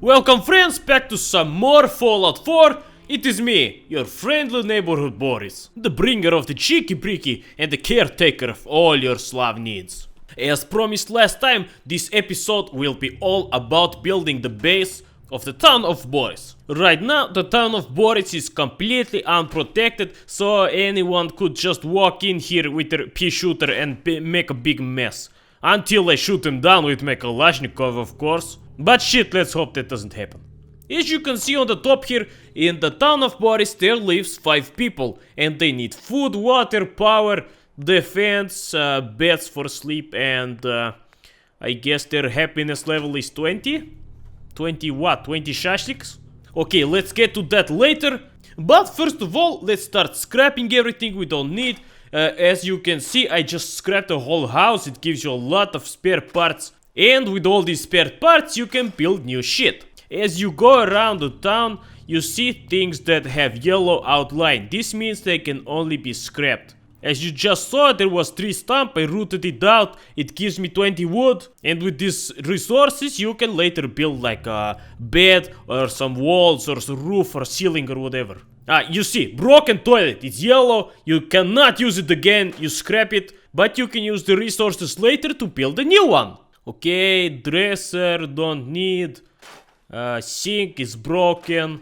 Welcome friends back to some more Fallout 4. It is me, your friendly neighborhood Boris, the bringer of the Cheeki Breeki and the caretaker of all your Slav needs. As promised last time, this episode will be all about building the base of the Town of Boris. Right now, the Town of Boris is completely unprotected, so anyone could just walk in here with their pea shooter and make a big mess. Until I shoot him down with my Kalashnikov, of course. But shit, let's hope that doesn't happen. As you can see on the top here, in the Town of Boris there lives 5 people. And they need food, water, power, defense, beds for sleep, and I guess their happiness level is 20? 20 what? 20 shashliks? Okay, let's get to that later. But first of all, let's start scrapping everything we don't need. As you can see, I just scrapped the whole house. It gives you a lot of spare parts. And with all these spare parts, you can build new shit. As you go around the town, you see things that have yellow outline. This means they can only be scrapped. As you just saw, there was tree stump. I rooted it out. It gives me 20 wood. And with these resources, you can later build like a bed or some walls or some roof or ceiling or whatever. You see, broken toilet, it's yellow, you cannot use it again, you scrap it, but you can use the resources later to build a new one. Okay, dresser, don't need, sink is broken,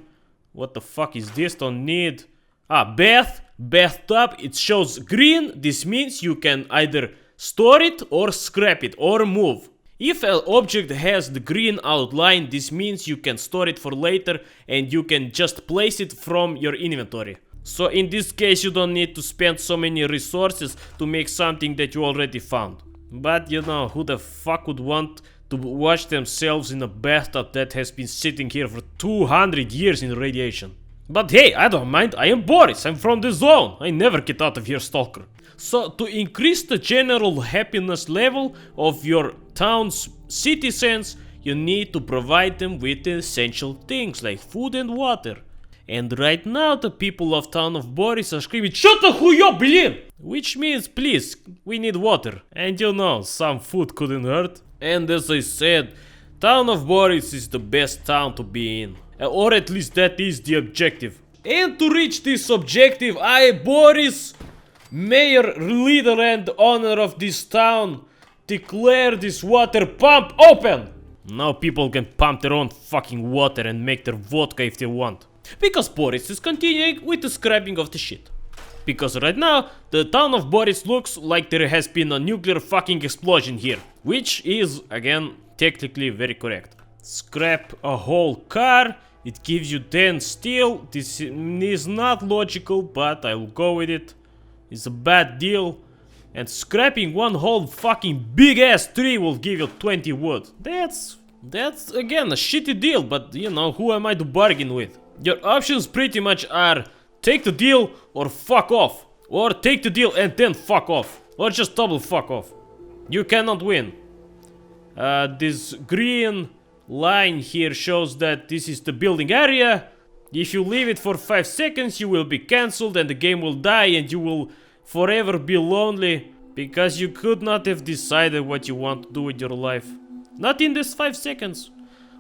what the fuck is this, don't need, bathtub, it shows green, this means you can either store it or scrap it or move. If an object has the green outline, this means you can store it for later and you can just place it from your inventory. So in this case you don't need to spend so many resources to make something that you already found. But you know, who the fuck would want to wash themselves in a bathtub that has been sitting here for 200 years in radiation? But hey, I don't mind, I am Boris, I'm from the zone, I never get out of here, stalker. So to increase the general happiness level of your town's citizens, you need to provide them with essential things like food and water. And right now the people of Town of Boris are screaming, "Shut the хуё, блин!" Which means, please, we need water. And you know, some food couldn't hurt. And as I said, Town of Boris is the best town to be in. Or at least that is the objective. And to reach this objective, I, Boris, mayor, leader and owner of this town, declare this water pump open! Now people can pump their own fucking water and make their vodka if they want. Because Boris is continuing with the scrapping of the shit. Because right now, the Town of Boris looks like there has been a nuclear fucking explosion here. Which is, again, technically very correct. Scrap a whole car, it gives you 10 steel. This is not logical, but I'll go with it. It's a bad deal. And scrapping one whole fucking big ass tree will give you 20 wood. That's again a shitty deal, but you know, who am I to bargain with? Your options pretty much are take the deal or fuck off. Or take the deal and then fuck off. Or just double fuck off. You cannot win. This green line here shows that this is the building area. If you leave it for 5 seconds, you will be cancelled and the game will die and you will forever be lonely because you could not have decided what you want to do with your life. Not in this 5 seconds.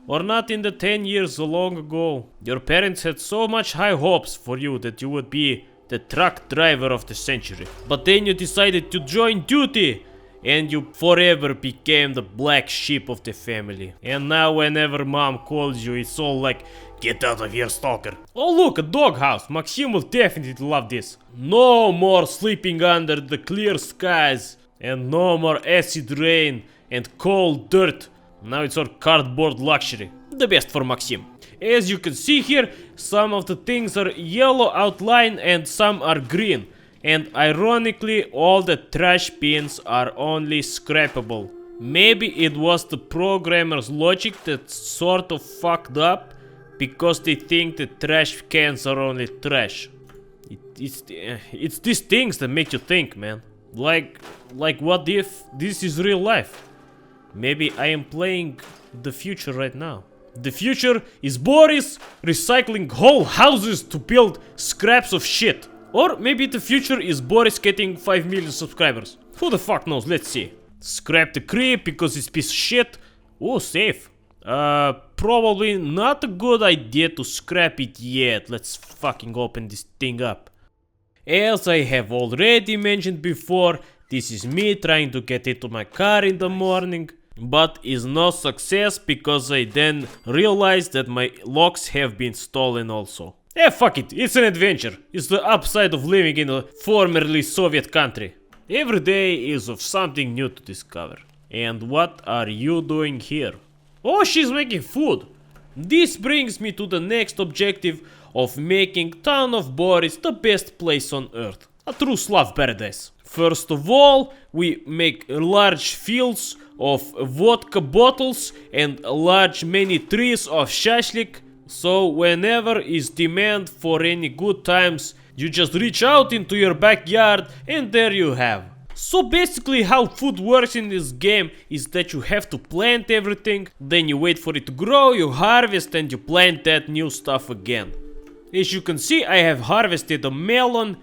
Or not in the 10 years long ago. Your parents had so much high hopes for you that you would be the truck driver of the century. But then you decided to join duty. And you forever became the black sheep of the family. And now whenever mom calls you, it's all like, "Get out of here, stalker." Oh look, a doghouse. Maxim will definitely love this. No more sleeping under the clear skies. And no more acid rain and cold dirt. Now it's our cardboard luxury. The best for Maxim. As you can see here, some of the things are yellow outline and some are green. And ironically, all the trash bins are only scrappable. Maybe it was the programmer's logic that sort of fucked up, because they think the trash cans are only trash. It's these things that make you think, man. Like what if this is real life? Maybe I am playing the future right now. The future is Boris recycling whole houses to build scraps of shit. Or maybe the future is Boris getting 5 million subscribers. Who the fuck knows? Let's see. Scrap the creep because it's piece of shit. Oh, safe. Probably not a good idea to scrap it yet. Let's fucking open this thing up. As I have already mentioned before, this is me trying to get into my car in the morning, but is no success because I then realized that my locks have been stolen also. Fuck it, it's an adventure. It's the upside of living in a formerly Soviet country. Every day is of something new to discover. And what are you doing here? Oh, she's making food. This brings me to the next objective of making Town of Boris the best place on earth. A true Slav Paradise. First of all, we make large fields of vodka bottles and large many trees of shashlik. So whenever is demand for any good times, you just reach out into your backyard and there you have. So basically how food works in this game is that you have to plant everything, then you wait for it to grow, you harvest and you plant that new stuff again. As you can see, I have harvested a melon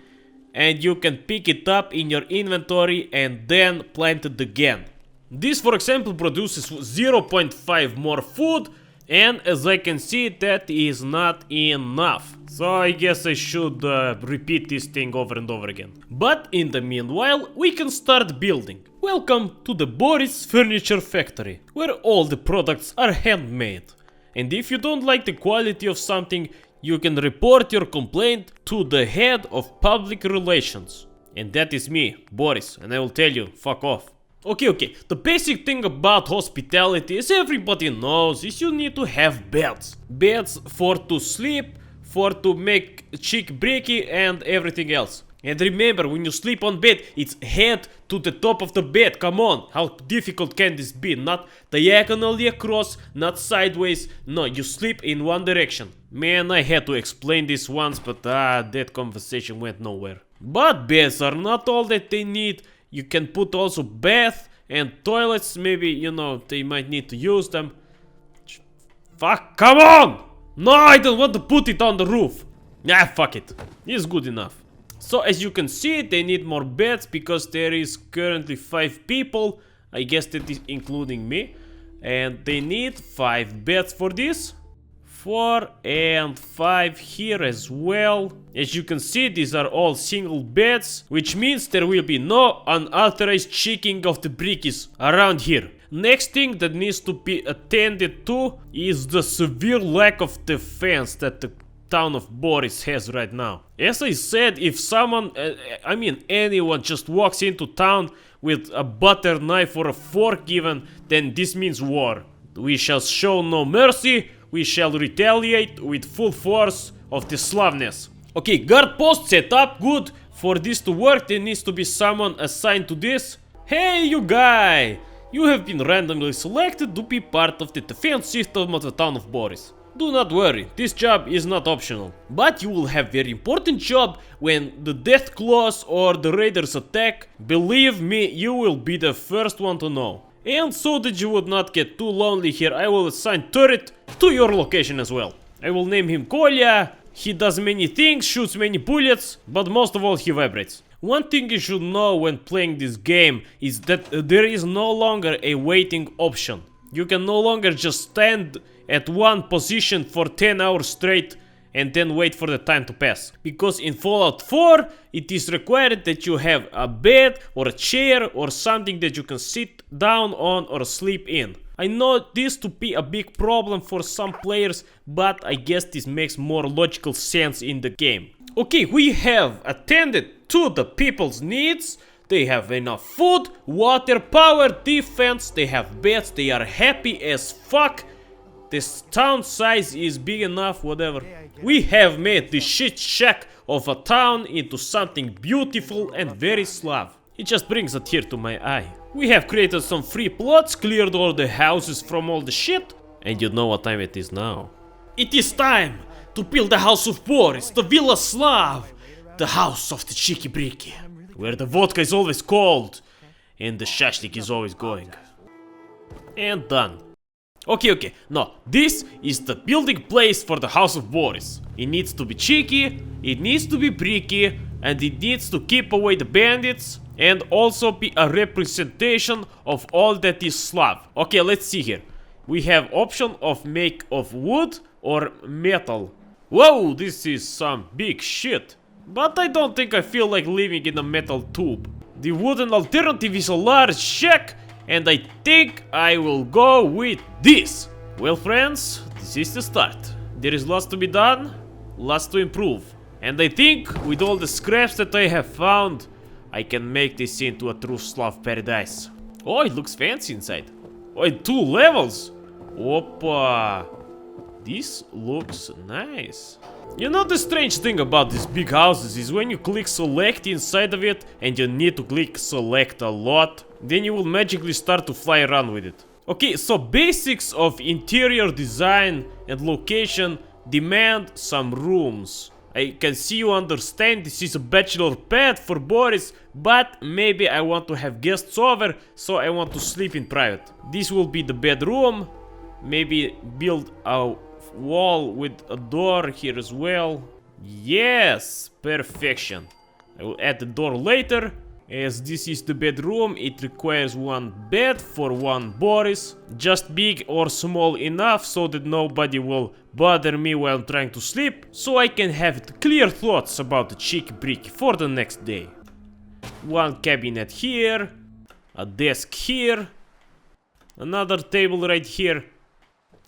and you can pick it up in your inventory and then plant it again. This for example produces 0.5 more food, and as I can see that is not enough. So I guess I should repeat this thing over and over again. But in the meanwhile we can start building. Welcome to the Boris Furniture Factory, where all the products are handmade. And if you don't like the quality of something, you can report your complaint to the head of public relations. And that is me, Boris, and I will tell you, fuck off. Okay, the basic thing about hospitality, as everybody knows, is you need to have beds. Beds for to sleep, for to make Cheeki Breeki and everything else. And remember, when you sleep on bed, it's head to the top of the bed, come on, how difficult can this be? Not diagonally across, not sideways, no, you sleep in one direction. Man, I had to explain this once, but that conversation went nowhere. But beds are not all that they need. You can put also bath and toilets, maybe, you know, they might need to use them. Fuck, come on! No, I don't want to put it on the roof. Fuck it, it's good enough. So as you can see, they need more beds because there is currently 5 people. I guess that is including me. And they need 5 beds for this. 4 and 5 here as well. As you can see, these are all single beds, which means there will be no unauthorized checking of the Breekis around here. Next thing that needs to be attended to is the severe lack of defense that the Town of Boris has right now. As I said, if someone, anyone just walks into town with a butter knife or a fork even, then this means war. We shall show no mercy, we shall retaliate with full force of the Slavness. Okay, guard post set up, good. For this to work, there needs to be someone assigned to this. Hey, you guy! You have been randomly selected to be part of the defense system of the Town of Boris. Do not worry, this job is not optional. But you will have very important job when the death claws or the raiders attack. Believe me, you will be the first one to know. And so that you would not get too lonely here, I will assign turret to your location as well. I will name him Kolya. He does many things, shoots many bullets, but most of all he vibrates. One thing you should know when playing this game is that there is no longer a waiting option. You can no longer just stand at one position for 10 hours straight and then wait for the time to pass. Because in Fallout 4, it is required that you have a bed or a chair or something that you can sit down on or sleep in. I know this to be a big problem for some players, but I guess this makes more logical sense in the game. Okay, we have attended to the people's needs. They have enough food, water, power, defense, they have beds, they are happy as fuck. This town size is big enough, whatever. We have made this shit shack of a town into something beautiful and very Slav. It just brings a tear to my eye. We have created some free plots, cleared all the houses from all the shit. And you know what time it is now. It is time to build the House of Boris, the Villa Slav, the house of the Cheeki Breeki, where the vodka is always cold and the shashlik is always going. And done. Okay, no, this is the building place for the House of Boris. It needs to be Cheeki, it needs to be Breeki, and it needs to keep away the bandits, and also be a representation of all that is Slav. Okay, let's see here. We have option of make of wood or metal. Whoa, this is some big shit. But I don't think I feel like living in a metal tube. The wooden alternative is a large shack, and I think I will go with this. Well friends, this is the start. There is lots to be done, lots to improve. And I think with all the scraps that I have found, I can make this into a true Slav Paradise. Oh, it looks fancy inside. Oh, 2 levels. Oppa. This looks nice. You know, the strange thing about these big houses is when you click select inside of it and you need to click select a lot, then you will magically start to fly around with it. Okay, so basics of interior design and location demand some rooms. I can see you understand this is a bachelor pad for Boris, but maybe I want to have guests over, so I want to sleep in private. This will be the bedroom. Maybe build a wall with a door here as well. Yes, perfection. I will add the door later. As this is the bedroom, it requires 1 bed for 1 Boris. Just big or small enough so that nobody will bother me while I'm trying to sleep. So I can have clear thoughts about the Cheeki Breeki for the next day. 1 cabinet here. A desk here. Another table right here.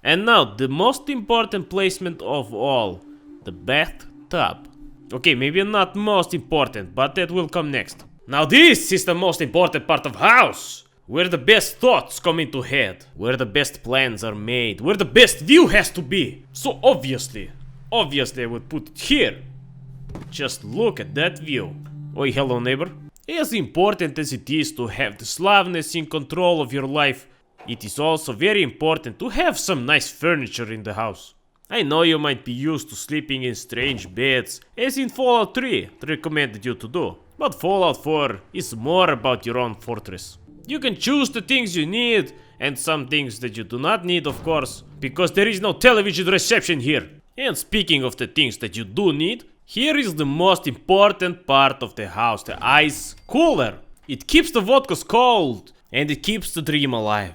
And now, the most important placement of all. The bathtub. Okay, maybe not most important, but that will come next. Now this is the most important part of house, where the best thoughts come into head, where the best plans are made, where the best view has to be. So obviously I would put it here. Just look at that view. Oi, hello neighbor. As important as it is to have the Slavness in control of your life, it is also very important to have some nice furniture in the house. I know you might be used to sleeping in strange beds, as in Fallout 3 recommended you to do. But Fallout 4 is more about your own fortress. You can choose the things you need and some things that you do not need, of course, because there is no television reception here. And speaking of the things that you do need, here is the most important part of the house, the ice cooler. It keeps the vodkas cold and it keeps the dream alive.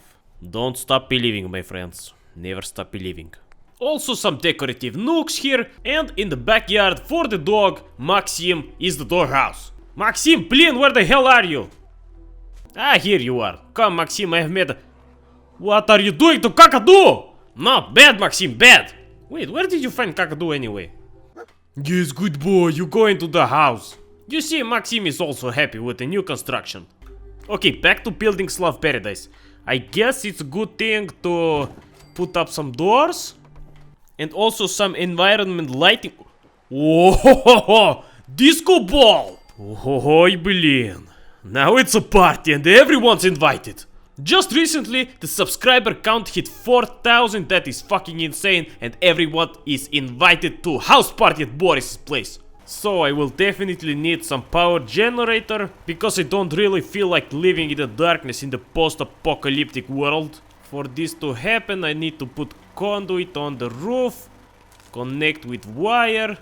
Don't stop believing, my friends. Never stop believing. Also some decorative nooks here, and in the backyard for the dog, Maxim is the doghouse. Maxim, please, where the hell are you? Ah, here you are. Come, Maxim, I have made a... What are you doing to Kakadu? No, bad, Maxim, bad. Wait, where did you find Kakadu anyway? Yes, good boy, you go into the house. You see, Maxim is also happy with the new construction. Okay, back to building Slav Paradise. I guess it's a good thing to put up some doors. And also some environment lighting. Whoa, disco ball! Ой, блин. Now it's a party and everyone's invited. Just recently, the subscriber count hit 4,000, that is fucking insane, and everyone is invited to house party at Boris' place. So I will definitely need some power generator, because I don't really feel like living in the darkness in the post-apocalyptic world. For this to happen, I need to put conduit on the roof, connect with wire,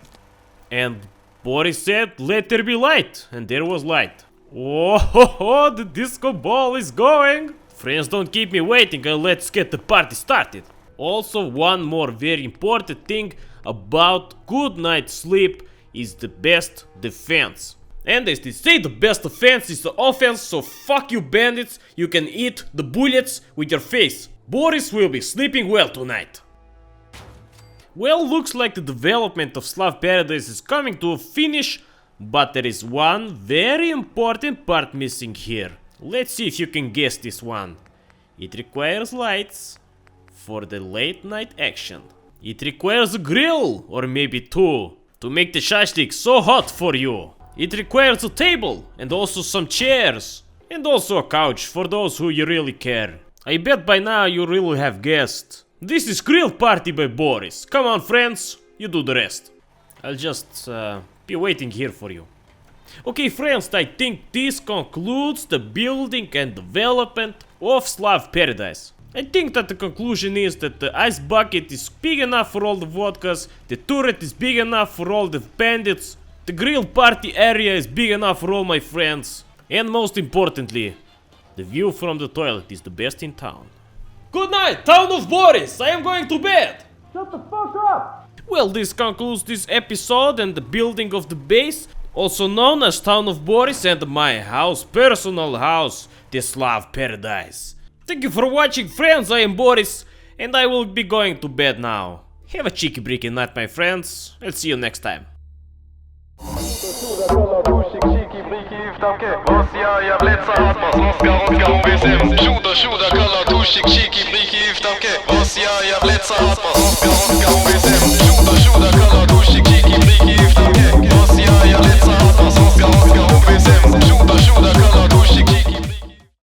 and Boris said, let there be light, and there was light. Oh, the disco ball is going. Friends, don't keep me waiting, and let's get the party started. Also, one more very important thing about good night's sleep is the best defense. And as they say, the best defense is the offense, so fuck you bandits, you can eat the bullets with your face. Boris will be sleeping well tonight. Well, looks like the development of Slav Paradise is coming to a finish, but there is one very important part missing here. Let's see if you can guess this one. It requires lights for the late night action. It requires a grill, or maybe 2, to make the shashlik so hot for you. It requires a table, and also some chairs, and also a couch for those who you really care. I bet by now you really have guessed. This is Grill Party by Boris. Come on friends, you do the rest. I'll just be waiting here for you. Okay friends, I think this concludes the building and development of Slav Paradise. I think that the conclusion is that the ice bucket is big enough for all the vodkas, the turret is big enough for all the bandits, the grill party area is big enough for all my friends, and most importantly, the view from the toilet is the best in town. Good night, Town of Boris! I am going to bed! Shut the fuck up! Well, this concludes this episode and the building of the base, also known as Town of Boris, and my house, personal house, the Slav Paradise. Thank you for watching, friends. I am Boris, and I will be going to bed now. Have a cheeky breaky night, my friends. I'll see you next time. Cheeki, Breeki,